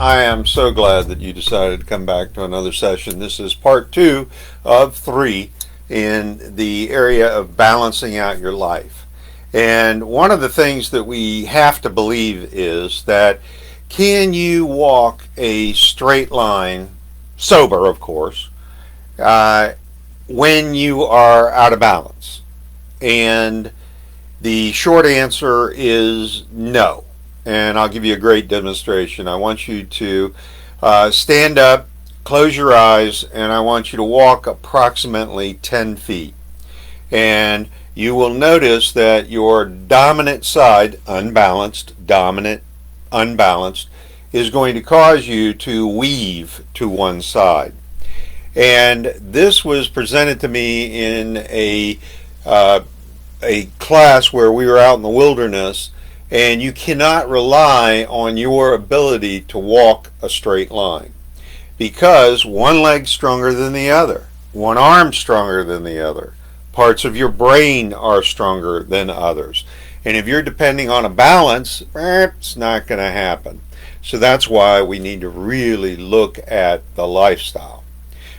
I am so glad that you decided to come back to another session. This is part 2 of 3 in the area of balancing out your life. And one of the things that we have to believe is that can you walk a straight line, sober of course, when you are out of balance? And the short answer is no. And I'll give you a great demonstration. I want you to stand up, close your eyes, and I want you to walk approximately 10 feet. And you will notice that your dominant side, dominant, unbalanced, is going to cause you to weave to one side. And this was presented to me in a class where we were out in the wilderness, and you cannot rely on your ability to walk a straight line because one leg's stronger than the other, one arm's stronger than the other, parts of your brain are stronger than others. And if you're depending on a balance, it's not going to happen. So that's why we need to really look at the lifestyle.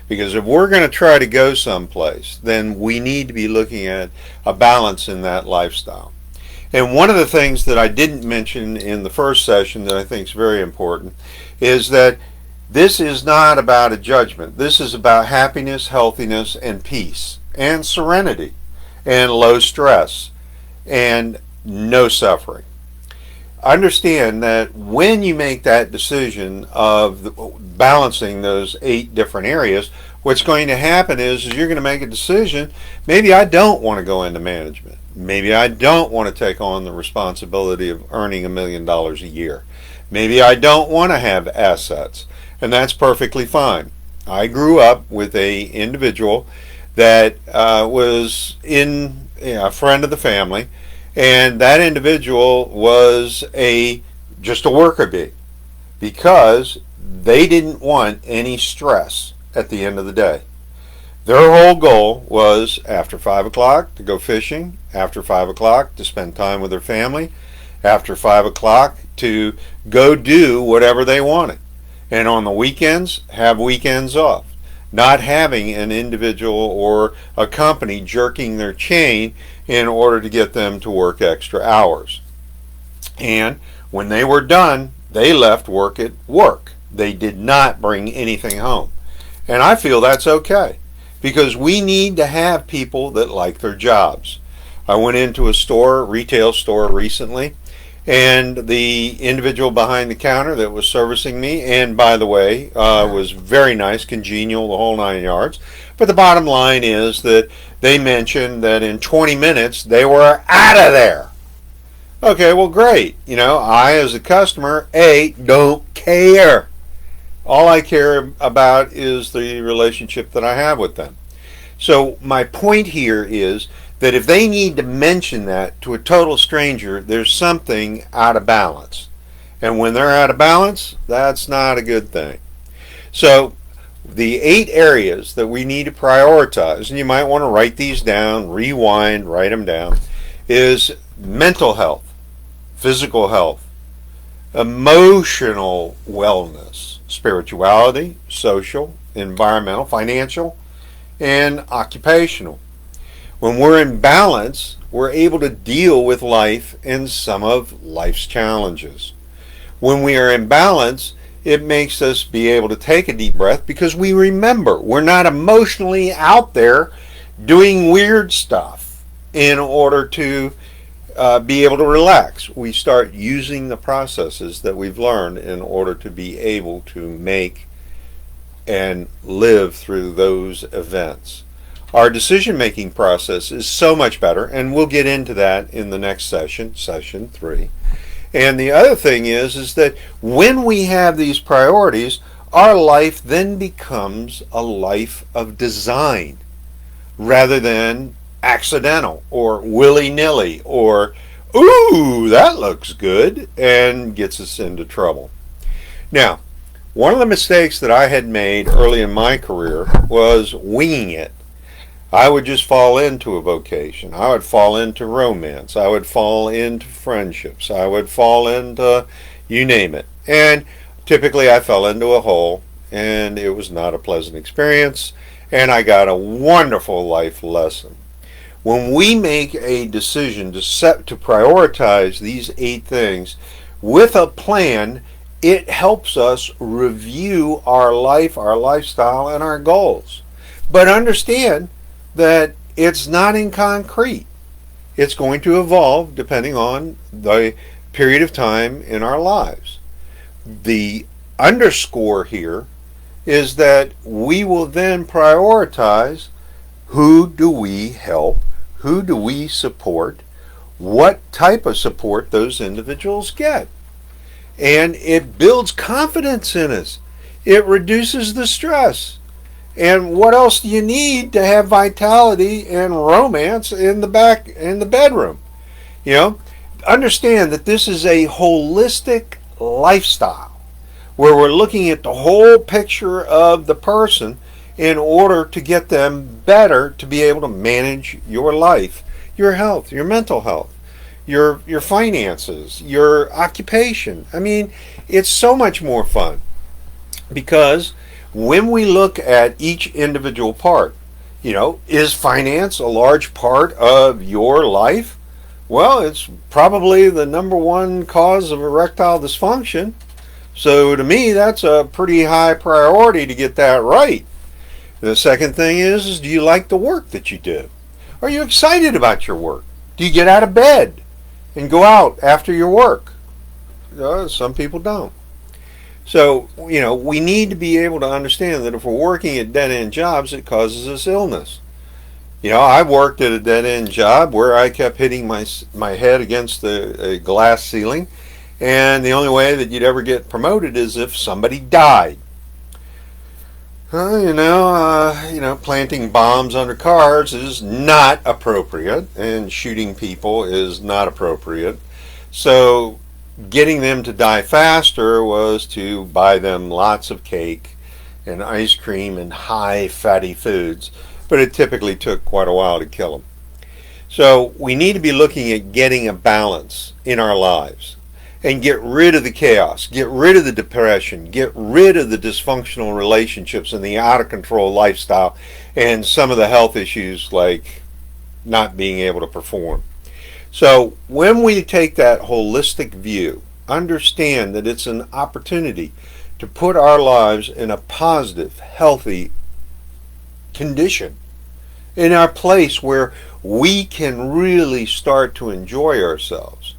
Because if we're going to try to go someplace, then we need to be looking at a balance in that lifestyle. And one of the things that I didn't mention in the first session that I think is very important is that this is not about a judgment. This is about happiness, healthiness, and peace, and serenity, and low stress, and no suffering. Understand that when you make that decision of balancing those 8 different areas, what's going to happen is you're going to make a decision, maybe I don't want to go into management. Maybe I don't want to take on the responsibility of earning $1 million a year. Maybe I don't want to have assets, and that's perfectly fine. I grew up with an individual that was a friend of the family, and that individual was just a worker bee because they didn't want any stress at the end of the day. Their whole goal was after 5 o'clock to go fishing, after 5 o'clock to spend time with their family, after 5 o'clock to go do whatever they wanted. And on the weekends, have weekends off. Not having an individual or a company jerking their chain in order to get them to work extra hours. And when they were done, they left work at work. They did not bring anything home. And I feel that's okay, because we need to have people that like their jobs. I went into a retail store recently, and the individual behind the counter that was servicing me, and by the way, was very nice, congenial, the whole 9 yards. But the bottom line is that they mentioned that in 20 minutes they were out of there. Okay, well, great. I as a customer, don't care. All I care about is the relationship that I have with them. So my point here is that if they need to mention that to a total stranger, there's something out of balance. And when they're out of balance, that's not a good thing. So the 8 areas that we need to prioritize, and you might want to write these down, rewind, write them down, is mental health, physical health, emotional wellness, spirituality, social, environmental, financial, and occupational. When we're in balance, we're able to deal with life and some of life's challenges. When we are in balance, it makes us be able to take a deep breath because we remember we're not emotionally out there doing weird stuff in order to be able to relax. We start using the processes that we've learned in order to be able to make and live through those events. Our decision-making process is so much better, and we'll get into that in the next session, session 3. And the other thing is that when we have these priorities, our life then becomes a life of design rather than accidental or willy-nilly or, ooh, that looks good, and gets us into trouble. Now, one of the mistakes that I had made early in my career was winging it. I would just fall into a vocation. I would fall into romance. I would fall into friendships. I would fall into you name it. And Typically, I fell into a hole, and it was not a pleasant experience, and I got a wonderful life lesson. When we make a decision to prioritize these 8 things with a plan, it helps us review our life, our lifestyle, and our goals. But understand that it's not in concrete. It's going to evolve depending on the period of time in our lives. The underscore here is that we will then prioritize: who do we help, who do we support, what type of support those individuals get. And it builds confidence in us. It reduces the stress. And what else do you need to have vitality and romance in the bedroom? You know, understand that this is a holistic lifestyle where we're looking at the whole picture of the person in order to get them better to be able to manage your life, your health, your mental health, your finances, your occupation. I mean, it's so much more fun because when we look at each individual part, is finance a large part of your life? Well, it's probably the number one cause of erectile dysfunction. So to me, that's a pretty high priority to get that right. The second thing is do you like the work that you do? Are you excited about your work? Do you get out of bed and go out after your work? Some people don't. So, we need to be able to understand that if we're working at dead-end jobs, it causes us illness. I worked at a dead-end job where I kept hitting my head against a glass ceiling, and the only way that you'd ever get promoted is if somebody died. Planting bombs under cars is not appropriate, and shooting people is not appropriate. So getting them to die faster was to buy them lots of cake and ice cream and high fatty foods, but it typically took quite a while to kill them. So we need to be looking at getting a balance in our lives and get rid of the chaos, get rid of the depression, get rid of the dysfunctional relationships and the out of control lifestyle and some of the health issues like not being able to perform. So when we take that holistic view, understand that it's an opportunity to put our lives in a positive, healthy condition, in our place where we can really start to enjoy ourselves.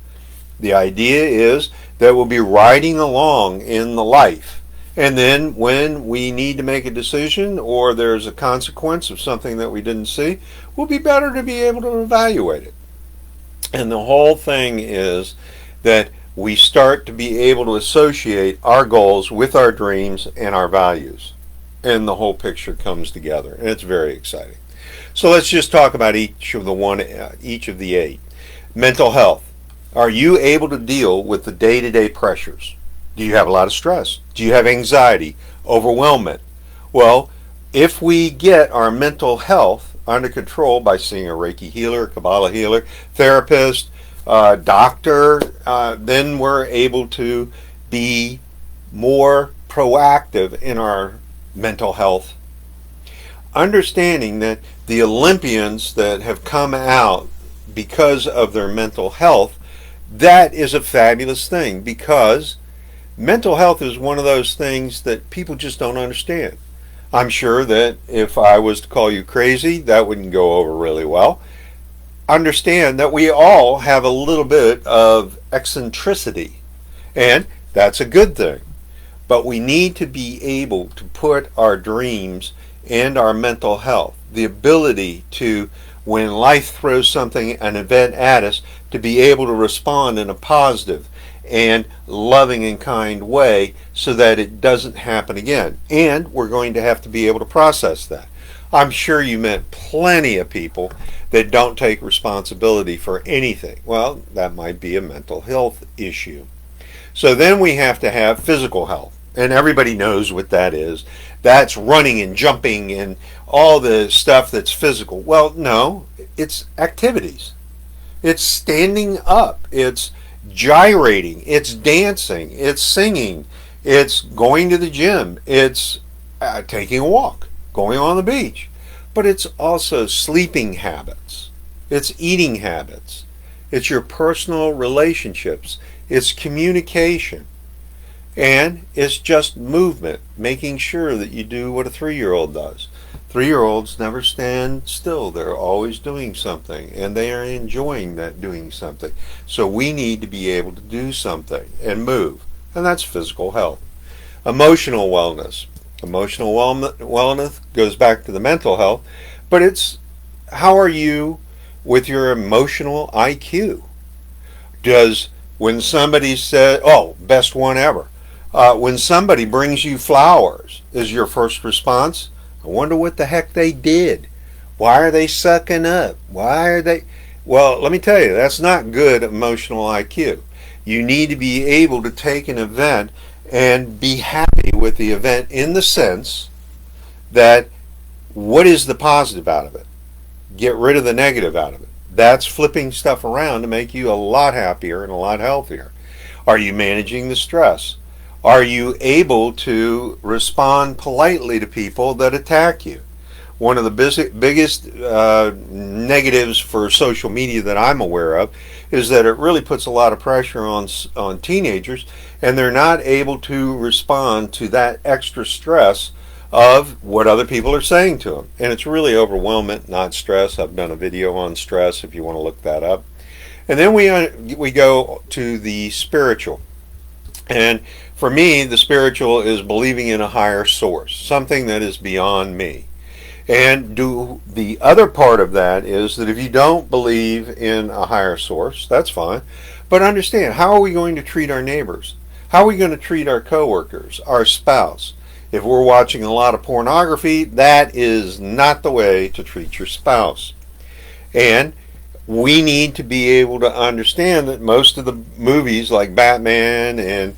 The idea is that we'll be riding along in the life, and then when we need to make a decision or there's a consequence of something that we didn't see, we'll be better to be able to evaluate it. And the whole thing is that we start to be able to associate our goals with our dreams and our values. And the whole picture comes together. And it's very exciting. So let's just talk about each of the 8. Mental health. Are you able to deal with the day-to-day pressures? Do you have a lot of stress? Do you have anxiety, overwhelmment? Well, if we get our mental health under control by seeing a Reiki healer, Kabbalah healer, therapist, doctor, then we're able to be more proactive in our mental health. Understanding that the Olympians that have come out because of their mental health, that is a fabulous thing because mental health is one of those things that people just don't understand. I'm sure that if I was to call you crazy, that wouldn't go over really well. Understand that we all have a little bit of eccentricity, and that's a good thing. But we need to be able to put our dreams and our mental health, the ability to, when life throws an event at us, to be able to respond in a positive and loving and kind way so that it doesn't happen again. And we're going to have to be able to process that. I'm sure you met plenty of people that don't take responsibility for anything. Well, that might be a mental health issue. So then we have to have physical health. And everybody knows what that is. That's running and jumping and all the stuff that's physical. Well, no, it's activities. It's standing up. It's gyrating, it's dancing, it's singing, It's going to the gym. It's taking a walk, going on the beach. But it's also sleeping habits. It's eating habits. It's your personal relationships. It's communication. And it's just movement, making sure that you do what a 3-year-old does. 3-year-olds never stand still. They're always doing something, and they are enjoying that doing something. So we need to be able to do something and move, and that's physical health. Emotional wellness. Emotional wellness goes back to the mental health, but it's how are you with your emotional IQ? Does when somebody said, "Oh, best one ever," when somebody brings you flowers, is your first response, "I wonder what the heck they did. Why are they sucking up? Why are they?" Well, let me tell you, that's not good emotional IQ. You need to be able to take an event and be happy with the event in the sense that what is the positive out of it? Get rid of the negative out of it. That's flipping stuff around to make you a lot happier and a lot healthier. Are you managing the stress? Are you able to respond politely to people that attack you? One of the biggest negatives for social media that I'm aware of is that it really puts a lot of pressure on teenagers, and they're not able to respond to that extra stress of what other people are saying to them. And it's really overwhelming, not stress. I've done a video on stress if you want to look that up. And then we go to the spiritual. And for me, the spiritual is believing in a higher source, something that is beyond me. And the other part of that is that if you don't believe in a higher source, that's fine. But understand, how are we going to treat our neighbors? How are we going to treat our coworkers, our spouse? If we're watching a lot of pornography, that is not the way to treat your spouse. And we need to be able to understand that most of the movies like Batman and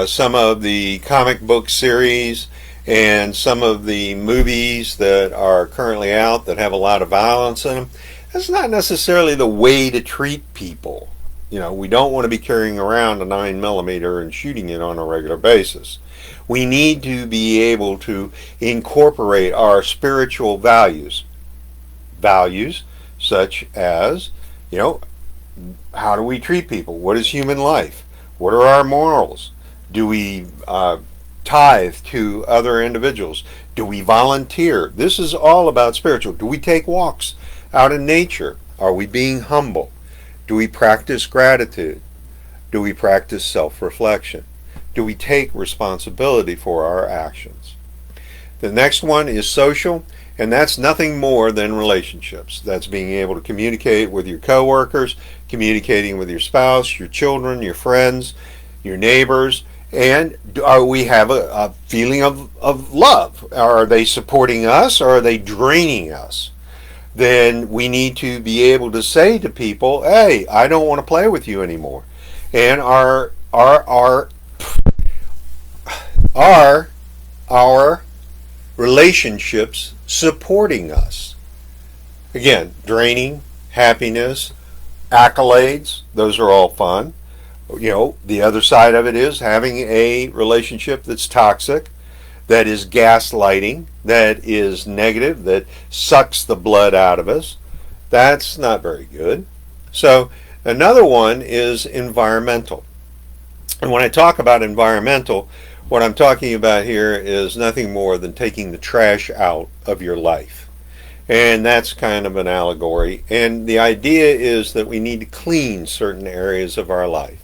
some of the comic book series and some of the movies that are currently out that have a lot of violence in them, that's not necessarily the way to treat people. You know, we don't want to be carrying around a 9mm and shooting it on a regular basis. We need to be able to incorporate our spiritual values. Values such as, you know, how do we treat people? What is human life? What are our morals? Do we tithe to other individuals? Do we volunteer? This is all about spiritual. Do we take walks out in nature? Are we being humble? Do we practice gratitude? Do we practice self-reflection? Do we take responsibility for our actions? The next one is social, and that's nothing more than relationships. That's being able to communicate with your coworkers, communicating with your spouse, your children, your friends, your neighbors, and we have a feeling of love. Are they supporting us or are they draining us? Then we need to be able to say to people, hey, I don't want to play with you anymore. And are our relationships supporting us? Again, draining, happiness, accolades, those are all fun. You know, the other side of it is having a relationship that's toxic, that is gaslighting, that is negative, that sucks the blood out of us. That's not very good. So another one is environmental. And when I talk about environmental, what I'm talking about here is nothing more than taking the trash out of your life. And that's kind of an allegory. And the idea is that we need to clean certain areas of our life.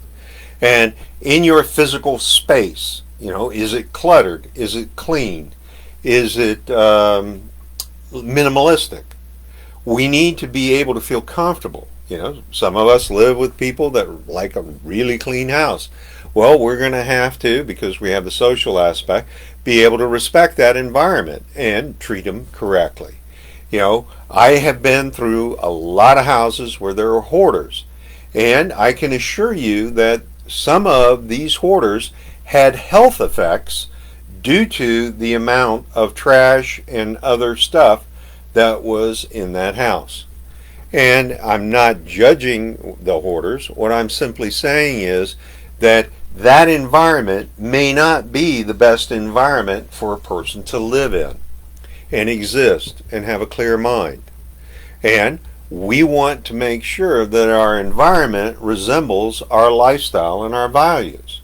And in your physical space, you know, is it cluttered? Is it clean? Is it minimalistic? We need to be able to feel comfortable. You know, some of us live with people that like a really clean house. Well, we're going to have to, because we have the social aspect, be able to respect that environment and treat them correctly. You know, I have been through a lot of houses where there are hoarders, and I can assure you that some of these hoarders had health effects due to the amount of trash and other stuff that was in that house. And I'm not judging the hoarders. What I'm simply saying is that that environment may not be the best environment for a person to live in and exist and have a clear mind. And we want to make sure that our environment resembles our lifestyle and our values.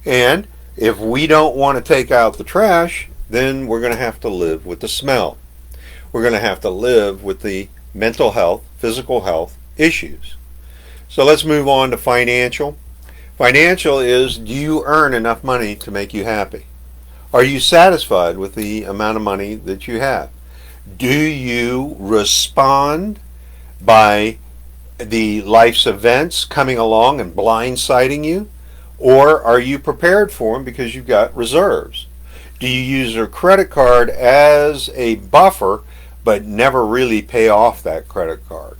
And if we don't want to take out the trash, then we're going to have to live with the smell. We're going to have to live with the mental health, physical health issues. So let's move on to financial. Financial is, do you earn enough money to make you happy? Are you satisfied with the amount of money that you have? Do you respond by the life's events coming along and blindsiding you? Or are you prepared for them because you've got reserves? Do you use your credit card as a buffer but never really pay off that credit card?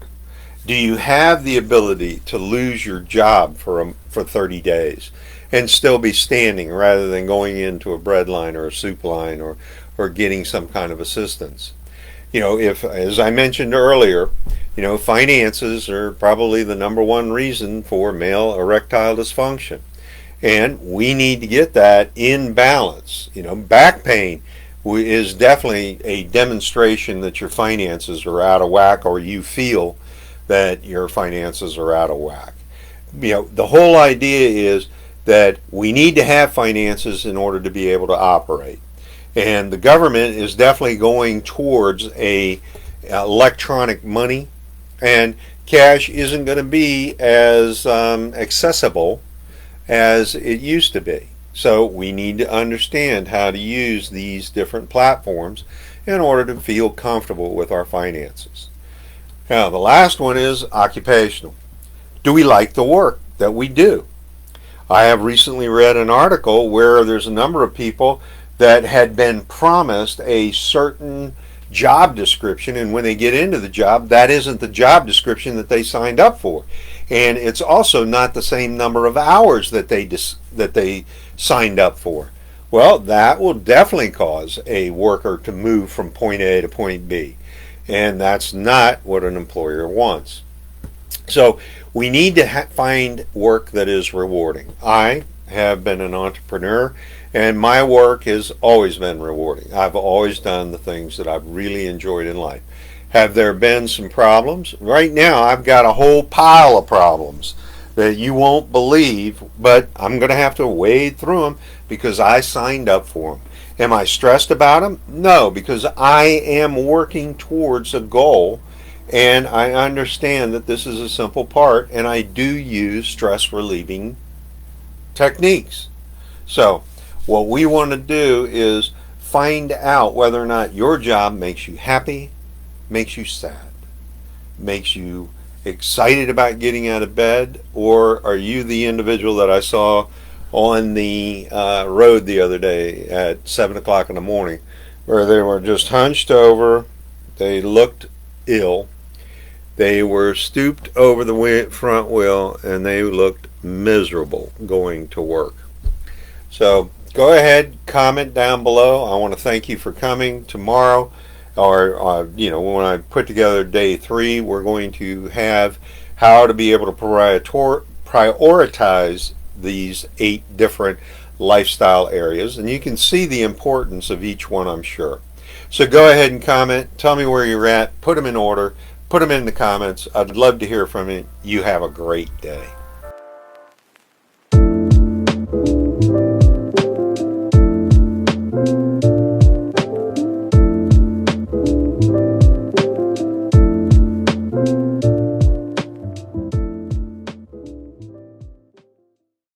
Do you have the ability to lose your job for 30 days and still be standing rather than going into a bread line or a soup line or getting some kind of assistance? If, as I mentioned earlier, finances are probably the number one reason for male erectile dysfunction. And we need to get that in balance. Back pain is definitely a demonstration that your finances are out of whack, or you feel that your finances are out of whack. The whole idea is that we need to have finances in order to be able to operate. And the government is definitely going towards a electronic money, and cash isn't going to be as accessible as it used to be. So we need to understand how to use these different platforms in order to feel comfortable with our finances. Now, the last one is occupational. Do we like the work that we do? I have recently read an article where there's a number of people that had been promised a certain job description, and when they get into the job, that isn't the job description that they signed up for. And it's also not the same number of hours that they signed up for. Well, that will definitely cause a worker to move from point A to point B. And that's not what an employer wants. So we need to find work that is rewarding. I have been an entrepreneur, and my work has always been rewarding. I've always done the things that I've really enjoyed in life. Have there been some problems? Right now I've got a whole pile of problems that you won't believe, but I'm going to have to wade through them because I signed up for them. Am I stressed about them? No, because I am working towards a goal, and I understand that this is a simple part, and I do use stress relieving techniques. So what we want to do is find out whether or not your job makes you happy, makes you sad, makes you excited about getting out of bed, or are you the individual that I saw on the road the other day at 7 o'clock in the morning where they were just hunched over, they looked ill, they were stooped over the front wheel, and they looked miserable going to work. So go ahead, comment down below. I want to thank you for coming. Tomorrow, or when I put together day 3, we're going to have how to be able to prioritize these 8 different lifestyle areas, and you can see the importance of each one, I'm sure. So go ahead and comment, tell me where you're at, put them in order, put them in the comments. I'd love to hear from you. You have a great day.